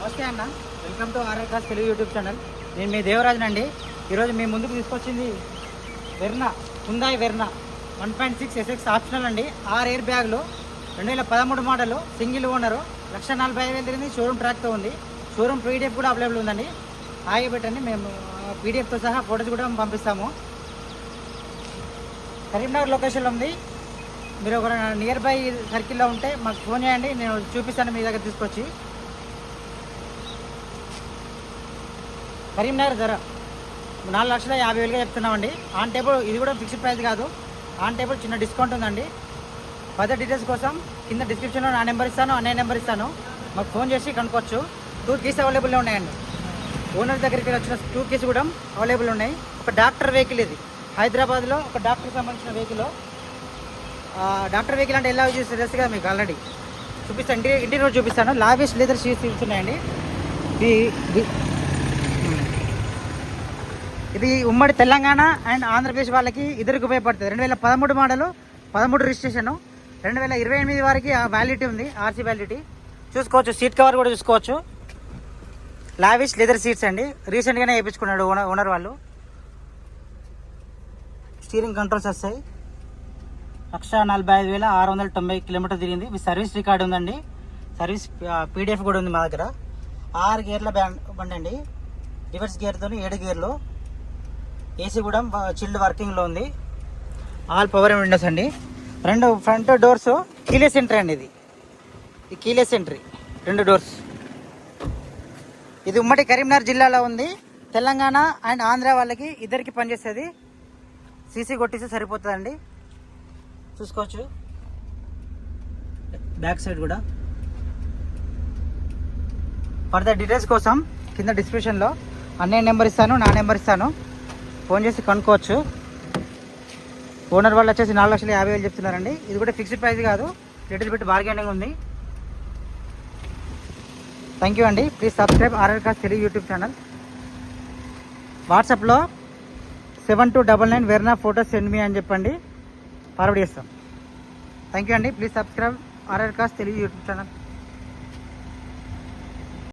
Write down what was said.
నమస్తే అన్న, welcome to RR cars Telugu YouTube channel. నేను మీ దేవరాజునండి. ఈరోజు మీ ముందుకు తీసుకొచ్చింది Verna, Hyundai Verna 1.6 SX optional అండి. 6 ఎయిర్ బ్యాగులు, 2013 మోడలు, సింగిల్ ఓనరు, 1,45,000 తిరిగింది. షోరూమ్ ట్రాక్తో ఉంది. షోరూమ్ పీడిఎఫ్ కూడా అవైలబుల్ ఉందండి. హాయిగా పెట్టండి, మేము పీడిఎఫ్తో సహా ఫోటోస్ కూడా పంపిస్తాము. కరీంనగర్ లొకేషన్లో ఉంది. మీరు ఒక నియర్ బై సర్కిల్లో ఉంటే మాకు ఫోన్ చేయండి, నేను చూపిస్తాను మీ దగ్గర తీసుకొచ్చి. కరీంనగర్ ధర 4,50,000గా చెప్తున్నామండి. ఆన్ టేబుల్ ఇది కూడా ఫిక్స్డ్ ప్రైస్ కాదు, ఆన్ టేబుల్ చిన్న డిస్కౌంట్ ఉందండి. ఫర్దర్ డీటెయిల్స్ కోసం కింద డిస్క్రిప్షన్లో నా నెంబర్ ఇస్తాను, అన్నయ్య నెంబర్ ఇస్తాను, మాకు ఫోన్ చేసి కనుక్కోవచ్చు. 2 కీస్ అవైలబుల్లో ఉన్నాయండి. ఓనర్ దగ్గరికి వచ్చిన 2 కీస్ కూడా అవైలబుల్ ఉన్నాయి. ఒక డాక్టర్ వెహికల్, ఇది హైదరాబాద్లో ఒక డాక్టర్కి సంబంధించిన వెహికల్. డాక్టర్ వెహికల్ అంటే ఎలా యూజ్ చేస్తే తెలుసు కదా మీకు, ఆల్రెడీ చూపిస్తాను. ఇంటీరియర్ చూపిస్తాను. లావిష్ లెదర్ షీట్స్ ఉన్నాయండి. ఇది ఉమ్మడి తెలంగాణ అండ్ ఆంధ్రప్రదేశ్ వాళ్ళకి ఇద్దరికి ఉపయోగపడుతుంది. 2013 మోడలు, 13 రిజిస్ట్రేషను, 2028 వరకు వ్యాలిడిటీ ఉంది, ఆర్సీ వ్యాలిడిటీ. చూసుకోవచ్చు, సీట్ కవర్ కూడా చూసుకోవచ్చు. లావిష్ లెదర్ సీట్స్ అండి, రీసెంట్గానే వేయించుకున్నాడు ఓనర్ వాళ్ళు. స్టీరింగ్ కంట్రోల్స్ వస్తాయి. 1,45,690 కిలోమీటర్ తిరిగింది. మీ సర్వీస్ రికార్డు ఉందండి, సర్వీస్ పీడిఎఫ్ కూడా ఉంది మా దగ్గర. 6 గేర్ల బండి అండి, రివర్స్ గేర్తో 7 గేర్లు. ఏసీ కూడా చిల్డ్ వర్కింగ్లో ఉంది. ఆల్ పవర్ విండోస్ అండి. 2 ఫ్రంట్ డోర్స్ కీలెస్ ఎంట్రీ అండి. ఇది కీలెస్ ఎంట్రీ, 2 డోర్స్. ఇది ఉమ్మడి కరీంనగర్ జిల్లాలో ఉంది. తెలంగాణ అండ్ ఆంధ్ర వాళ్ళకి ఇద్దరికి పనిచేస్తుంది. సీసీ కొట్టిస్తే సరిపోతుందండి. చూసుకోవచ్చు బ్యాక్ సైడ్ కూడా. ఫర్దర్ డీటెయిల్స్ కోసం కింద డిస్క్రిప్షన్లో అన్నయ్య నెంబర్ ఇస్తాను, నా నెంబర్ ఇస్తాను, ఫోన్ చేసి కనుక్కోవచ్చు. ఓనర్ వాళ్ళు వచ్చేసి 4,50,000 చెప్తున్నారండి. ఇది కూడా ఫిక్స్డ్ ప్రైస్ కాదు, లిటిల్ బిట్ బార్గెనింగ్ ఉంది. థ్యాంక్ యూ అండి. Please subscribe RR cars Telugu YouTube channel. వాట్సాప్లో 7299 వెర్నా ఫోటోస్ సెండ్ మీ అని చెప్పండి, ఫార్వర్డ్ చేస్తాం. థ్యాంక్ యూ అండి. Please subscribe RR cars Telugu YouTube channel.